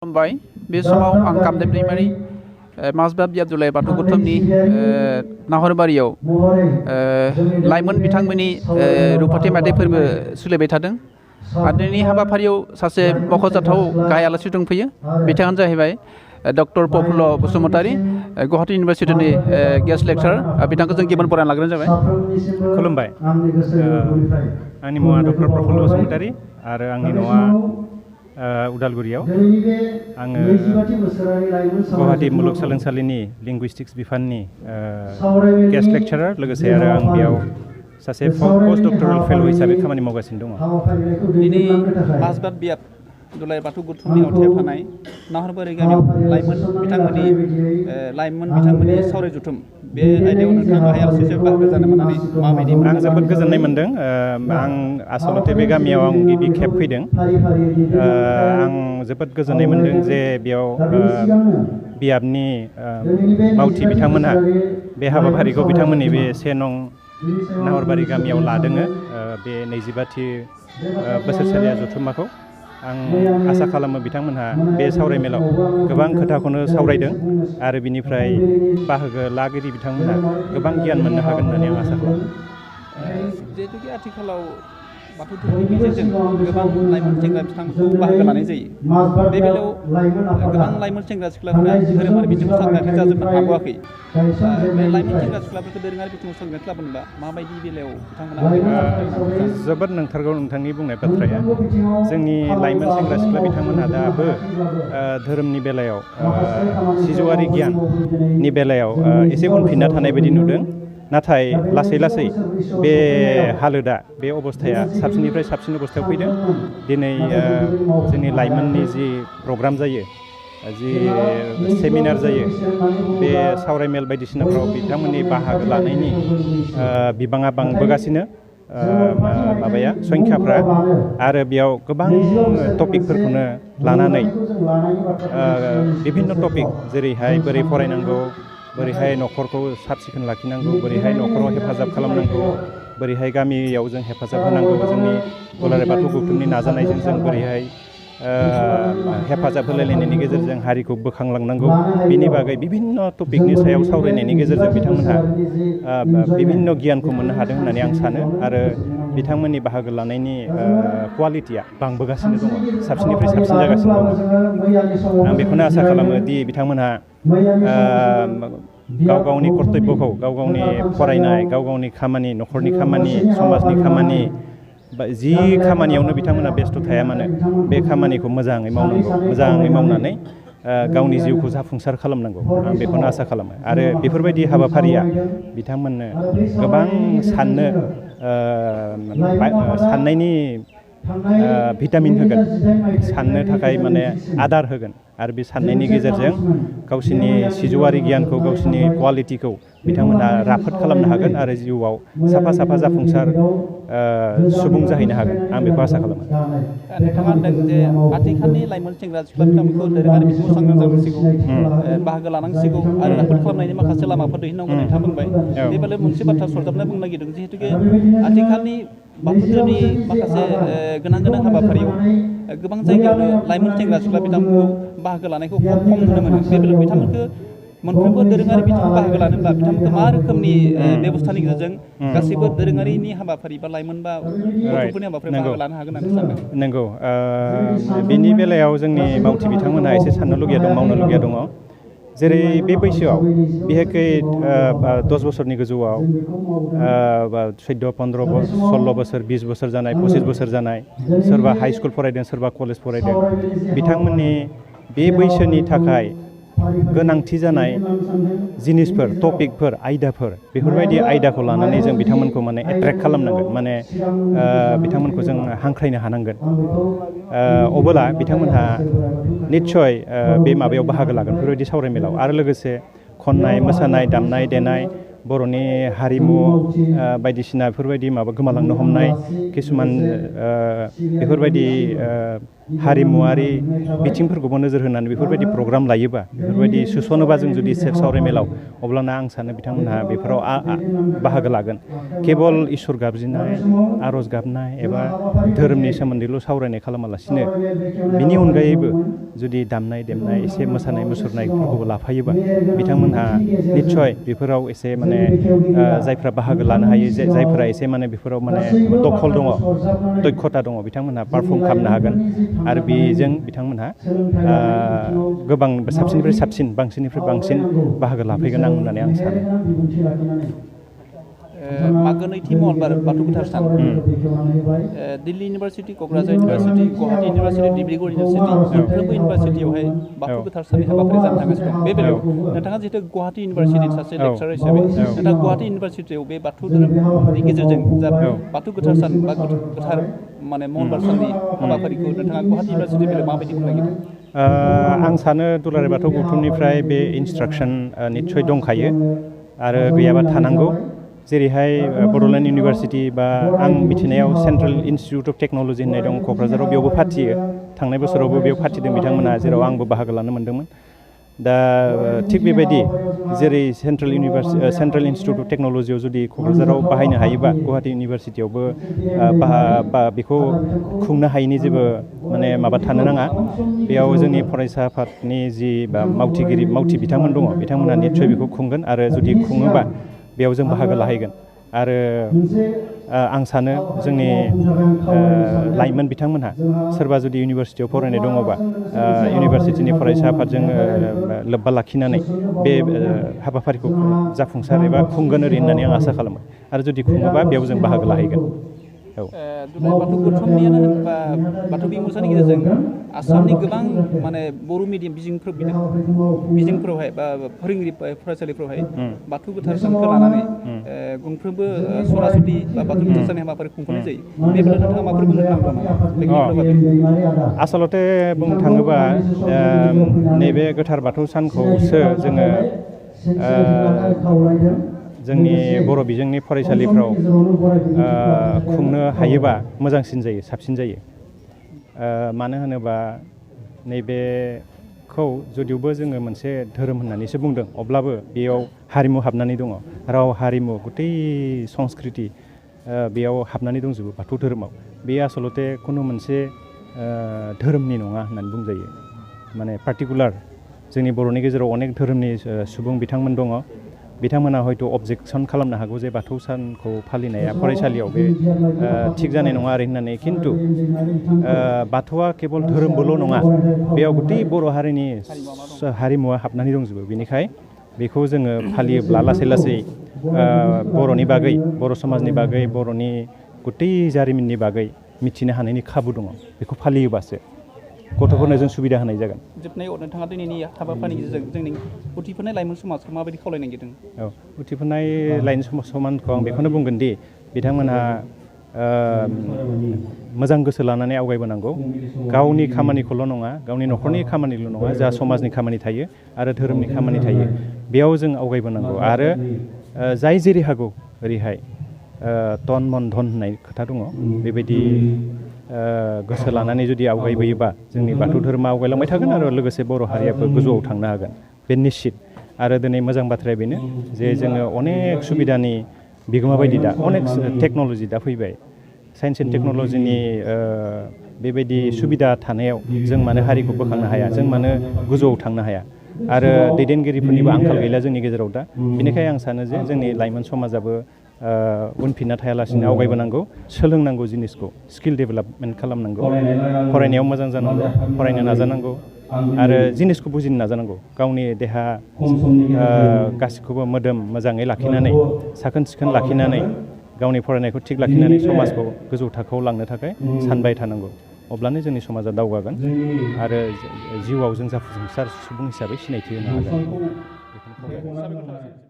खुलुमबाय बे समाव आं कामदेब दैमारि माजबा बियाबदुल्लाह बाथौ गौथुमनि नाहरबारियाव लाइमोन बिथांमोननि रुफाथि मेथाइ फोरबो सोलिबाय थादों आरो दिनैनि हाबाफारियाव सासे मख'जाथाव गाहाय आलासि दंफैयो बिथाङानो जाहैबाय डक्टर प्रफुल्ल बसुमतारी गुवाहाटी इउनिभारसिटिनि गेस्ट लेक्चारार बिथांखौ जों गिबियावनो बरायना लाग्रोनाय जाबाय। खुलुमबाय आंनि मुङा डक्टर प्रफुल्ल बसुमतारी आरो आंनि न'आ उदालगुरियाव आङो गुवाहाटी मुलुगसोलोंसालिनि लिंगुइस्टिक्स बिफाननि गेस्ट लेक्चारार लोगोसे आरो आं बेयाव सासे पोस्ट डक्टरेल फेल' हिसाबै खामानि मावगासिनो दङ। दिनै माजबाद बियाबदुल्लाह बाथौ गौथुमनि आवथायाव थानाय नाहरबारि गामियाव लाइमोन बिथांमोननि सावराय जथुम बे आयदायाव नोंथाङा गाहाय आलासि बाहागो जानो मोननानै माबायदि आं जोबोद गोजोननाय मोनदों। आं आसलते बे गामियाव आं गिबि खेब फैदों। आं जोबोद गोजोननाय मोनदों जे बेयाव बियाबनि मावथि बिथांमोनहा बे हाबाफारिखौ बिथांमोननि बे 1 नं नाहरबारि गामियाव लादों बे 25थि बोसोरसालिया जथुम्माखौ। आं आसा खालामो बिथांमोनहा बे सावरायमेलाव गोबां खोथाखौनो सावरायदों आरो बिनिफ्राय बाहागो लागिरि बिथांमोनहा गोबां गियान मोननो हागोन होननानै आं आसा खालामो। जिहेतुके आथिखालाव बाथौ धोरोमनि गेजेरजों गोबां लाइमोन सेंग्रा बिथांखौ बाहागो लानाय जायो। बे बेलायाव गोबां लाइमोन सेंग्रा सिख्लाफोरा धोरोमारि बिथिङाव सांग्रांथि जाजोबनो हागौआखै। बे लाइमोन सेंग्रा सिख्लाफोरखौ दोरोङारि बिथिङाव सांग्रांथि लाबोनोबा माबायदि बेलायाव बिथांमोना जोबोद नोंथारगौ नोंथांनि बुंनाय बाथ्राया। जोंनि लाइमोन सेंग्रा सिख्ला बिथांमोनहा दाबो धोरोमनि बेलायाव सिजौआरि गियाननि बेलायाव एसे उनफिनना थानाय बायदि नुदों। नाथाय लासै लासै बे हालोदा बे अबस्थाया साबसिननिफ्राय साबसिन अबस्थायाव फैदों। दिनै जोंनि लाइमोननि जि प्रग्राम जायो, जि सेमिनार जायो, बे सावरायमेल बायदिसिनाफ्राव बिथांमोननि बाहागो लानायनि बिबाङा बांबोगासिनो, संख्याफ्रा, आरो बेयाव गोबां टपिकफोरखौनो लानानै बिभिन्न टपिक जेरैहाय बोरै फरायनांगौ, बोरैहाय न'खरखौ साब सिखोन लाखिनांगौ, बोरैहाय न'खराव हेफाजाब खालामनांगौ, बोरैहाय गामियाव जों हेफाजाब होनांगौ, जोंनि दुलाराय बाथौ गौथुमनि नाजानायजों जों बोरैहाय हेफाजाब होलायलायनायनि गेजेरजों हारिखौ बोखांलांनांगौ, बिनि बागै बिभिन्न टपिकनि सायाव सावरायनायनि गेजेरजों बिथांमोनहा बिभिन्न गियानखौ मोननो हादों होननानै आं सानो। आरो बिथांमोननि बाहागो लानायनि क्वालिटिया बांबोगासिनो दङ, साबसिननिफ्राय साबसिन जागासिनो दङ। आं बेखौनो आसा खालामो दि बिथांमोनहा गाव गावनि कर्तब्यखौ, गाव गावनि फरायनाय, गाव गावनि खामानि, न'खरनि खामानि, समाजनि खामानि, जि खामानियावनो बिथांमोना बेस्थ' थाया मानो बे खामानिखौ मोजाङै मावनांगौ, मोजाङै मावनानै गावनि जिउखौ जाफुंसार खालामनांगौ। आं बेखौनो आसा खालामो। आरो बेफोरबायदि हाबाफारिया बिथांमोननो गोबां साननायनि भिटामिन होगोन, साननो थाखाय माने आदार होगोन। आरो बे साननायनि गेजेरजों गावसोरनि सिजौआरि गियानखौ, गावसोरनि क्वालिटिखौ बिथांमोनहा राफोद खालामनो हागोन आरो जिउआव साफा साफा जाफुंसार सुबुं जाहैनो हागोन। आं बेखौ आसा खालामो। नोंथाङा होनदों जे आथिखालनि लाइमोन सेंग्रा सिख्ला बिथांमोनखौ दोरोङारि बिथिङाव सांग्रां जानांसिगौ, बाहागो लानांसिगौ आरो राफोद खालामनायनि माखासे लामाफोर दिहुननांगौ नोंथाङा बुंबाय। बे बेलायाव मोनसे बाथ्रा सरजाबना बुंनो नागिरदों, जिहेतुके आथिखालनि बाथौ धोरोमनि माखासे गोनां हाबाफारियाव गोबां जायगायावनो लाइमोन सेंग्रा सिख्ला बिथांमोनखौ बाहागो लानायखौ खम नुनो मोनो। बे बेलायाव बिथांमोनखौ मोनफ्रोमबो दोरोङारि बिथिङाव बाहागो लानोब्ला बिथांमोनखौ मा रोखोमनि बेबस्थानि गेजेरजों गासैबो दोरोङारिनि हाबाफारि बा लाइमोन बा गथ'फोरनि हाबाफारि बाहागो लानो हागोन होननानै सानदों? नंगौ, बेनि बेलायाव जोंनि मावथि बिथांमोनहा एसे साननो लुगैया दं, मावनो लुगैया दङ। जेरै बे बैसोआव बिहेखै 10 बोसोरनि गोजौआव 14, 15, 16 बोसोर, 20 बोसोर जानाय, 25 बोसोर जानाय, सोरबा हाइ स्कुल फरायदों, सोरबा कलेज फरायदों, बिथांमोननि बे बैसोनि थाखाय गोनांथि जानाय जिनिसफोर, टपिकफोर, आयदाफोर, बेफोरबायदि आयदाखौ लानानै जों बिथांमोनखौ माने एट्रेक्ट खालामनांगोन, माने बिथांमोनखौ जों हांख्रायनो हानांगोन। अब्ला बिथांमोनहा निस्सय बे माबायाव बाहागो लागोन, बेफोरबायदि सावरायमेलाव। आरो लोगोसे खननाय, मोसानाय, दामनाय देनाय, बर'नि हारिमु बायदिसिना बेफोरबायदि माबा गोमालांनो हमनाय किसुमान बेफोरबायदि हारिमुवारि बिथिंफोरखौबो नोजोर होनानै बेफोरबायदि प्रग्राम लायोबा बेफोरबायदि सोसनोबा जों जुदि सावरायमेलाव अब्लाना आं सानो बिथांमोनहा बेफोराव बाहागो लागोन केबल इसोर गाबज्रिनाय आर'ज गाबनाय एबा धोरोमनि सोमोन्दैल' सावरायनाय खालामालासिनो बिनि अनगायैबो जुदि दामनाय देनाय एसे मोसानाय मुसुरनायफोरखौबो लाफायोबा बिथांमोनहा निस्सय बेफोराव एसे माने जायफ्रा बाहागो लानो हायो जायफ्रा एसे माने बेफोराव माने दखल दङ दक्षता दङ बिथांमोनहा पारफर्म खालामनो हागोन आरो बेजों बिथांमोनहा गोबां साबसिननिफ्राय साबसिन बांसिननिफ्राय बांसिन बाहागो लाफैगोन होननानै आं सानो मागो नैथि मंगलबार बाथौ गोथार सान Delhi university Kokrajhar university Guwahati university Dibrugarh university मोनफ्रोमबो इउनिभारसिटियावहाय बाथौ गोथार साननि हाबाफारि जानो थांगासिनो दं बे बेलायाव नोंथाङा जिहेतु गुवाहाटी इउनिभारसिटिनि सासे लेक्सारार हिसाबै नोंथाङा गुवाहाटी इउनिभारसिटियाव बे बाथौ धोरोमनि गेजेरजों जा बाथौ गोथार सान बा गोथार माने मंगलबार साननि हाबाफारिखौ नोंथाङा गुवाहाटी इउनिभारसिटिनि बेलायाव माबायदि फोरमायगोन आं सानो दुलाराय बाथौ गौथुमनिफ्राय बे इन्सट्राक्सन निस्सय दंखायो आरो गैयाबा थानांगौ जेरैहाय बड'लेण्ड इउनिभारसिटि बा आं मिथिनायाव सेन्ट्रेल इन्सटिटिउट अफ टेक्न'लजि होननाय दं क'क्राझाराव बेयावबो फाथियो थांनाय बोसोरावबो बेयाव फाथिदों बिथांमोना जेराव आंबो बाहागो लानो मोन्दोंमोन दा थिग बेबायदि जेरै सेन्ट्रेल इन्सटिटिउट अफ टेक्न'लजियाव जुदि क'क्राझाराव बाहायनो हायोबा गुवाहाटी इउनिभारसिटियावबो बेखौ खुंनो हायैनि जेबो माने माबा थानो नाङा बेयाव जोंनि फरायसा आफादनि जि बा मावथि बिथांमोन दङ बिथांमोना निस्सय बेखौ खुंगोन आरो जुदि खुङोबा बेयाव जों बाहागो लाहैगोन आरो आं सानो जोंनि लाइमोन बिथांमोनहा सोरबा जुदि इउनिभारसिटियाव फरायनाय दङबा इउनिभारसिटिनि फरायसा आफादजों लोब्बा लाखिनानै बे हाबाफारिखौ जाफुंसार एबा खुंगोन ओरै होननानै आं आसा खालामो आरो जुदि खुङोबा बेयाव जों बाहागो लाहैगोन दुलाराय बाथौ गौथुमनियानो होनबा बाथौ बिमुंसानि गेजेरजों आसामनि गोबां माने बर' मिडियाम बिजोंफोरावहाय बा फोरोंगिरि फरायसालिफोरावहाय बाथौ गोथार सानखौ लानानै गंफ्रोमबो सरासति बा बाथौ गोथार साननि हाबाफारि खुंफुंनाय जायो बे बेलायाव नोंथाङा माबाफोर बुंनो नांगौ आसलते बुंनो थाङोबा नैबे गोथार बाथौ सानखौसो जोङो जोंनि बर' बिजोंनि फरायसालिफ्राव खुंनो हायोबा मोजांसिन जायो साबसिन जायो मानो होनोबा नैबेखौ जुदिबो जोङो मोनसे धोरोम होननानैसो बुंदों अब्लाबो बेयाव हारिमु हाबनानै दङ राव हारिमु गथै संस्कृति बेयाव हाबनानै दंजोबो बाथौ धोरोमाव बे आसलते खुनु मोनसे धोरोमनि नङा होननानै बुंजायो माने पार्टिकुलार जोंनि बर'नि गेजेराव अनेक धोरोमनि सुबुं बिथांमोन दङ बिथांमोना हयथ' अबजेक्सन खालामनो हागौ जे बाथौ सानखौ फालिनाया फरायसालियाव बे थिग जानाय नङा आरो होननानै खिन्थु बाथौआ केबल धोरोमबोल' नङा बेयाव गथै बर' हारिनि हारिमुवा हाबनानै दंजोबो बेनिखाय बेखौ जोङो फालियोब्ला लासै लासै बर'नि बागै बर' समाजनि बागै बर'नि गथै जारिमिननि बागै मिथिनो हानायनि खाबु दङ बेखौ फालियोबासो गथ'फोरनो जों सुबिदा होनाय जागोन जोबनायाव नोंथाङा दिनैनि हाबाफारिनि गेजेरजों जोंनि उथिफुनाय लाइमोन समाजखौ माबायदि खावलायनो नागिरदों उथिफुनाय लाइमोन समाजखौ आं बेखौनो बुंगोन दि बिथांमोनहा मोजां गोसो लानानै आवगायबोनांगौ गावनि खामानिखौल' नङा गावनि न'खरनि खामानिल' नङा जा समाजनि खामानि थायो आरो धोरोमनि खामानि थायो बेयाव जों आवगायबोनांगौ आरो जाय जेरै हागौ ओरैहाय तन मन धन होननाय खोथा दङ बेबायदि गोसो लानानै जुदि आवगायबोयोबा जोंनि बाथौ धोरोमा आवगायलांबाय थागोन आरो लोगोसे बर' हारियाबो गोजौआव थांनो हागोन बे निश्चित आरो दिनै मोजां बाथ्राया बेनो जे जोङो अनेक सुबिदानि बिगोमा बायदि दा अनेक टेक्न'लजि दा फैबाय साइन्स एन्ड टेक्न'लजिनि बेबायदि सुबिदा थानायाव जों मानो हारिखौ बोखांनो हाया जों मानो गोजौआव थांनो हाया आरो दैदेनगिरिफोरनिबो आंखाल गैला जोंनि गेजेराव दा बेनिखायनो आं सानो जे जोंनि लाइमोन समाजाबो उनफिनना थायालासिनो आवगायबोनांगौ सोलोंनांगौ जिनिसखौ स्किल डेभेलपमेन्ट खालामनांगौ फरायनायाव मोजां जानांगौ फरायनो नाजानांगौ आरो जिनिसखौ बुजिनो नाजानांगौ गावनि देहा गासिखौबो मोदोम मोजाङै लाखिनानै साखोन सिखोन लाखिनानै गावनि फरायनायखौ थिग लाखिनानै समाजखौ गोजौ थाखोआव लांनो थाखाय सानबाय थानांगौ अब्लानो जोंनि समाजा दावगागोन आरो जिउआव जों जाफुंसार सुबुं हिसाबै सिनायथि होनो हागोन